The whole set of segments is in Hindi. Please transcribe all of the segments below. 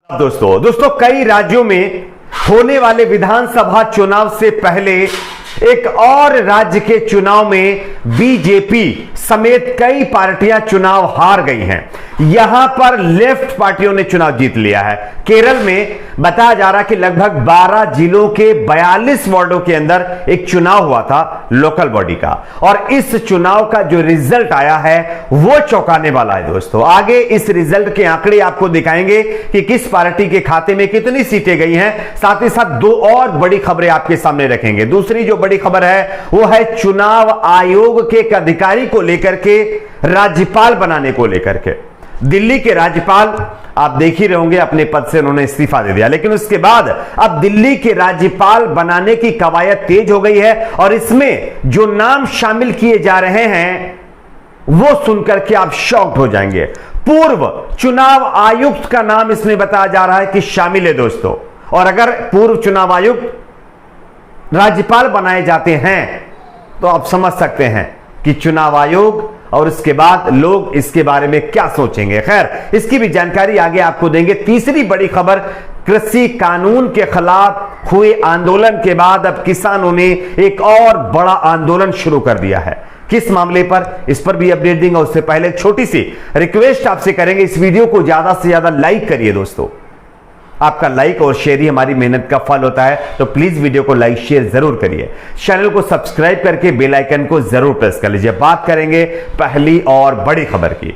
दोस्तों कई राज्यों में होने वाले विधानसभा चुनाव से पहले एक और राज्य के चुनाव में बीजेपी समेत कई पार्टियां चुनाव हार गई हैं। यहां पर लेफ्ट पार्टियों ने चुनाव जीत लिया है। केरल में बताया जा रहा है कि लगभग 12 जिलों के 42 वार्डों के अंदर एक चुनाव हुआ था लोकल बॉडी का, और इस चुनाव का जो रिजल्ट आया है वो चौंकाने वाला है। दोस्तों आगे इस रिजल्ट के आंकड़े आपको दिखाएंगे कि किस पार्टी के खाते में कितनी सीटें गई हैं। साथ ही साथ दो और बड़ी खबरें आपके सामने रखेंगे। दूसरी जो बड़ी खबर है वो है चुनाव आयोग के एक अधिकारी को लेकर के, राज्यपाल बनाने को लेकर के। दिल्ली के राज्यपाल आप देख ही रहे होंगे, अपने पद से उन्होंने इस्तीफा दे दिया, लेकिन उसके बाद अब दिल्ली के राज्यपाल बनाने की कवायद तेज हो गई है और इसमें जो नाम शामिल किए जा रहे हैं वो सुनकर के आप शॉक्ड हो जाएंगे। पूर्व चुनाव आयुक्त का नाम इसमें बताया जा रहा है कि शामिल है दोस्तों। और अगर पूर्व चुनाव आयुक्त राज्यपाल बनाए जाते हैं तो आप समझ सकते हैं कि चुनाव आयोग और इसके बाद लोग इसके बारे में क्या सोचेंगे। खैर, इसकी भी जानकारी आगे आपको देंगे। तीसरी बड़ी खबर, कृषि कानून के खिलाफ हुए आंदोलन के बाद अब किसानों ने एक और बड़ा आंदोलन शुरू कर दिया है। किस मामले पर, इस पर भी अपडेट देंगे। उससे पहले छोटी सी रिक्वेस्ट आपसे करेंगे, इस वीडियो को ज्यादा से ज्यादा लाइक करिए दोस्तों। आपका लाइक और शेयर ही हमारी मेहनत का फल होता है, तो प्लीज वीडियो को लाइक शेयर जरूर करिए। चैनल को सब्सक्राइब करके बेल आइकन को जरूर प्रेस कर लीजिए। बात करेंगे पहली और बड़ी खबर की।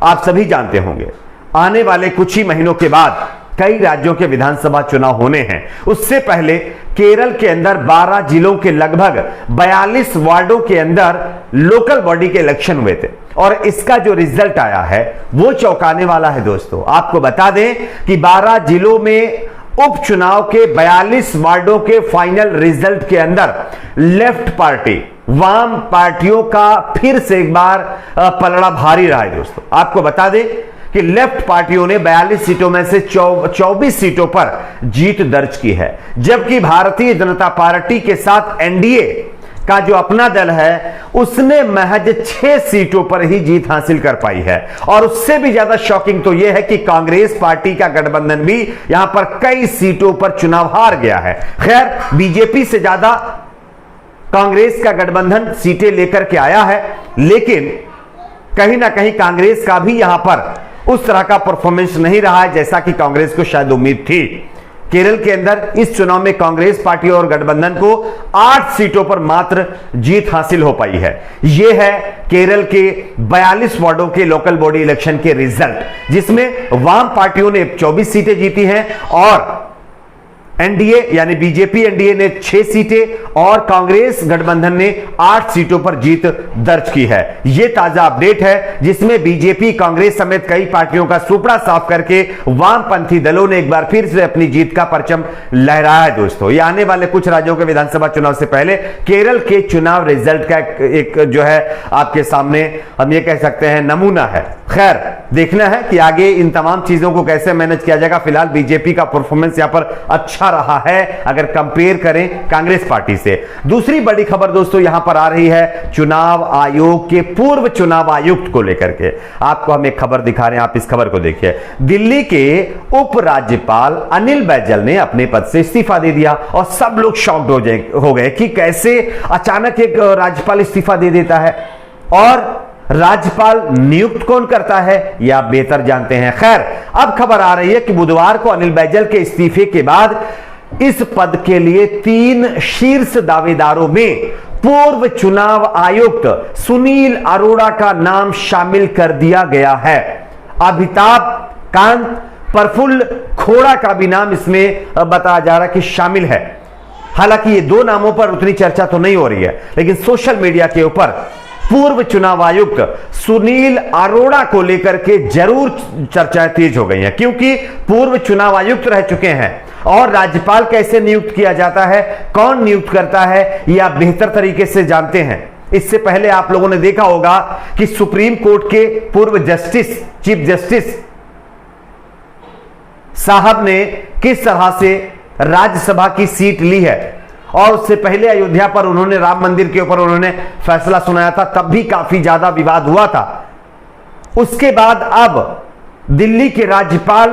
आप सभी जानते होंगे आने वाले कुछ ही महीनों के बाद कई राज्यों के विधानसभा चुनाव होने हैं। उससे पहले केरल के अंदर 12 जिलों के लगभग 42 वार्डों के अंदर लोकल बॉडी के इलेक्शन हुए थे और इसका जो रिजल्ट आया है वो चौंकाने वाला है दोस्तों। आपको बता दें कि 12 जिलों में उपचुनाव के 42 वार्डों के फाइनल रिजल्ट के अंदर लेफ्ट पार्टी, वाम पार्टियों का फिर से एक बार पलड़ा भारी रहा है दोस्तों। आपको बता दें कि लेफ्ट पार्टियों ने 42 सीटों में से 24 सीटों पर जीत दर्ज की है, जबकि भारतीय जनता पार्टी के साथ एनडीए का जो अपना दल है उसने महज 6 सीटों पर ही जीत हासिल कर पाई है। और उससे भी ज्यादा शॉकिंग तो यह है कि कांग्रेस पार्टी का गठबंधन भी यहां पर कई सीटों पर चुनाव हार गया है। खैर, बीजेपी से ज्यादा कांग्रेस का गठबंधन सीटें लेकर के आया है, लेकिन कहीं ना कहीं कांग्रेस का भी यहां पर उस तरह का परफॉर्मेंस नहीं रहा है जैसा कि कांग्रेस को शायद उम्मीद थी। केरल के अंदर इस चुनाव में कांग्रेस पार्टी और गठबंधन को 8 सीटों पर मात्र जीत हासिल हो पाई है। यह है केरल के 42 वार्डों के लोकल बॉडी इलेक्शन के रिजल्ट, जिसमें वाम पार्टियों ने 24 सीटें जीती हैं और एनडीए यानी बीजेपी एनडीए ने 6 सीटें और कांग्रेस गठबंधन ने 8 सीटों पर जीत दर्ज की है। यह ताजा अपडेट है जिसमें बीजेपी, कांग्रेस समेत कई पार्टियों का सुपड़ा साफ करके वामपंथी दलों ने एक बार फिर से अपनी जीत का परचम लहराया है दोस्तों। यह आने वाले कुछ राज्यों के विधानसभा चुनाव से पहले केरल के चुनाव रिजल्ट का एक जो है आपके सामने हम ये कह सकते हैं नमूना है। खैर, देखना है कि आगे इन तमाम चीजों को कैसे मैनेज किया जाएगा। फिलहाल बीजेपी का परफॉर्मेंस यहां पर अच्छा रहा है अगर कंपेयर करें कांग्रेस पार्टी से। दूसरी बड़ी खबर दोस्तों यहां पर आ रही है चुनाव आयोग के पूर्व चुनाव आयुक्त को लेकर के। आपको हम एक खबर दिखा रहे हैं, आप इस खबर को देखिए। दिल्ली के उपराज्यपाल अनिल बैजल ने अपने पद से इस्तीफा दे दिया और सब लोग शॉक्ड हो गए कि कैसे अचानक एक राज्यपाल इस्तीफा दे देता है और राज्यपाल नियुक्त कौन करता है यह आप बेहतर जानते हैं। खैर, अब खबर आ रही है कि बुधवार को अनिल बैजल के इस्तीफे के बाद इस पद के लिए 3 शीर्ष दावेदारों में पूर्व चुनाव आयुक्त सुनील अरोड़ा का नाम शामिल कर दिया गया है। अमिताभ कांत, प्रफुल्ल खोड़ा का भी नाम इसमें बताया जा रहा है कि शामिल है। हालांकि ये 2 नामों पर उतनी चर्चा तो नहीं हो रही है, लेकिन सोशल मीडिया के ऊपर पूर्व चुनाव आयुक्त सुनील अरोड़ा को लेकर के जरूर चर्चाएं तेज हो गई हैं, क्योंकि पूर्व चुनाव आयुक्त रह चुके हैं और राज्यपाल कैसे नियुक्त किया जाता है, कौन नियुक्त करता है, यह आप बेहतर तरीके से जानते हैं। इससे पहले आप लोगों ने देखा होगा कि सुप्रीम कोर्ट के पूर्व जस्टिस, चीफ जस्टिस साहब ने किस तरह से राज्यसभा की सीट ली है, और उससे पहले अयोध्या पर उन्होंने, राम मंदिर के ऊपर उन्होंने फैसला सुनाया था, तब भी काफी ज्यादा विवाद हुआ था। उसके बाद अब दिल्ली के राज्यपाल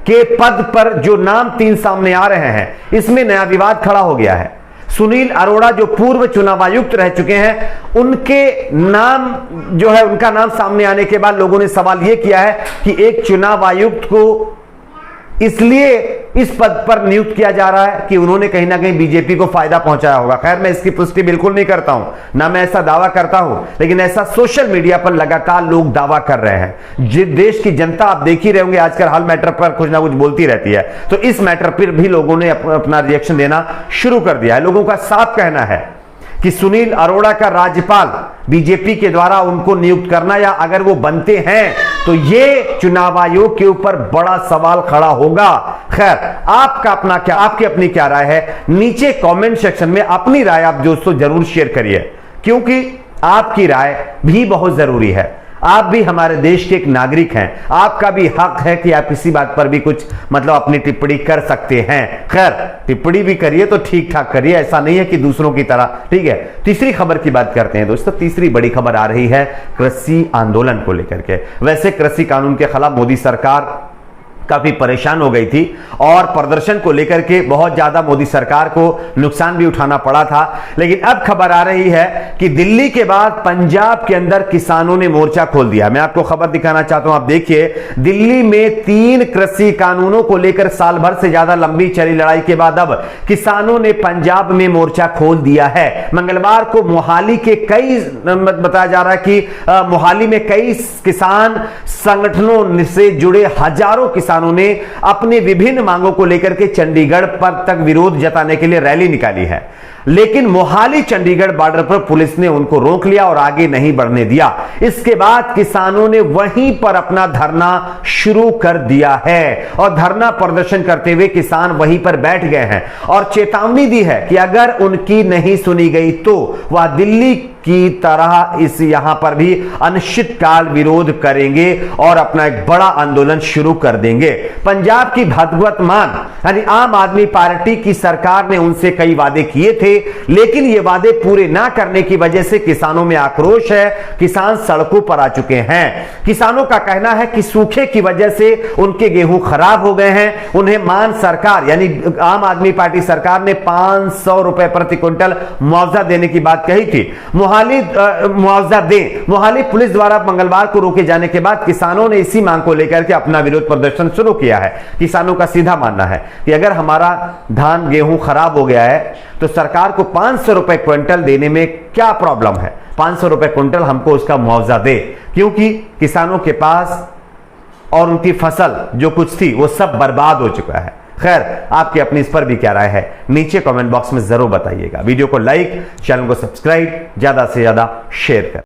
के पद पर जो नाम 3 सामने आ रहे हैं, इसमें नया विवाद खड़ा हो गया है। सुनील अरोड़ा जो पूर्व चुनाव आयुक्त रह चुके हैं, उनके नाम जो है, उनका नाम सामने आने के बाद लोगों ने सवाल यह किया है कि एक चुनाव आयुक्त को इसलिए इस पद पर नियुक्त किया जा रहा है कि उन्होंने कहीं ना कहीं बीजेपी को फायदा पहुंचाया होगा। खैर, मैं इसकी पुष्टि बिल्कुल नहीं करता हूं, ना मैं ऐसा दावा करता हूं, लेकिन ऐसा सोशल मीडिया पर लगातार लोग दावा कर रहे हैं। जिस देश की जनता, आप देख ही रहे होंगे, आजकल हर मैटर पर कुछ ना कुछ बोलती रहती है, तो इस मैटर पर भी लोगों ने अपना रिएक्शन देना शुरू कर दिया है। लोगों का साफ कहना है कि सुनील अरोड़ा का राज्यपाल बीजेपी के द्वारा उनको नियुक्त करना, या अगर वो बनते हैं तो ये चुनाव आयोग के ऊपर बड़ा सवाल खड़ा होगा। खैर, आपकी अपनी क्या राय है, नीचे कमेंट सेक्शन में अपनी राय आप दोस्तों जरूर शेयर करिए, क्योंकि आपकी राय भी बहुत जरूरी है। आप भी हमारे देश के एक नागरिक हैं, आपका भी हक है कि आप किसी बात पर भी कुछ अपनी टिप्पणी कर सकते हैं। खैर, टिप्पणी भी करिए तो ठीक ठाक करिए, ऐसा नहीं है कि दूसरों की तरह, ठीक है। तीसरी खबर की बात करते हैं दोस्तों। तीसरी बड़ी खबर आ रही है कृषि आंदोलन को लेकर के। वैसे कृषि कानून के खिलाफ मोदी सरकार काफी परेशान हो गई थी और प्रदर्शन को लेकर के बहुत ज्यादा मोदी सरकार को नुकसान भी उठाना पड़ा था, लेकिन अब खबर आ रही है कि दिल्ली के बाद पंजाब के अंदर किसानों ने मोर्चा खोल दिया। मैं आपको खबर दिखाना चाहता हूं, आप देखिए, दिल्ली में 3 कृषि कानूनों को लेकर साल भर से ज्यादा लंबी चली लड़ाई के बाद अब किसानों ने पंजाब में मोर्चा खोल दिया है। मंगलवार को मोहाली के कई, बताया जा रहा है कि मोहाली में कई किसान संगठनों से जुड़े हजारों किसानों ने अपने विभिन्न मांगों को लेकर के चंडीगढ़ पर तक विरोध जताने के लिए रैली निकाली है, लेकिन मोहाली चंडीगढ़ बॉर्डर पर पुलिस ने उनको रोक लिया और आगे नहीं बढ़ने दिया। इसके बाद किसानों ने वहीं पर अपना धरना शुरू कर दिया है और धरना प्रदर्शन करते हुए किसान वहीं पर बैठ गए हैं और चेतावनी दी है कि अगर उनकी नहीं सुनी गई तो वह दिल्ली की तरह यहां पर भी अनिश्चितकाल विरोध करेंगे और अपना एक बड़ा आंदोलन शुरू कर देंगे। पंजाब की भगवतमान यानी आम आदमी पार्टी की सरकार ने उनसे कई वादे किए थे, लेकिन ये वादे पूरे ना करने की वजह से किसानों में आक्रोश है। किसान सड़कों पर आ चुके हैं। किसानों का कहना है कि सूखे की वजह से उनके गेहूं खराब हो गए हैं। उन्हें मान सरकार यानी आम आदमी पार्टी सरकार ने 500 रुपए प्रति क्विंटल मुआवजा देने की बात कही थी। मुआवजा दें। मोहाली पुलिस द्वारा मंगलवार को रोके जाने के बाद किसानों ने इसी मांग को लेकर के अपना विरोध प्रदर्शन शुरू किया है। किसानों का सीधा मानना है कि अगर हमारा धान गेहूं खराब हो गया है तो सरकार को 500 रुपए क्विंटल देने में क्या प्रॉब्लम है। 500 रुपए क्विंटल हमको उसका मुआवजा दे, क्योंकि किसानों के पास और उनकी फसल जो कुछ थी वो सब बर्बाद हो चुका है। खैर, आपकी अपनी इस पर भी क्या राय है, नीचे कमेंट बॉक्स में जरूर बताइएगा। वीडियो को लाइक, चैनल को सब्सक्राइब, ज्यादा से ज्यादा शेयर करें।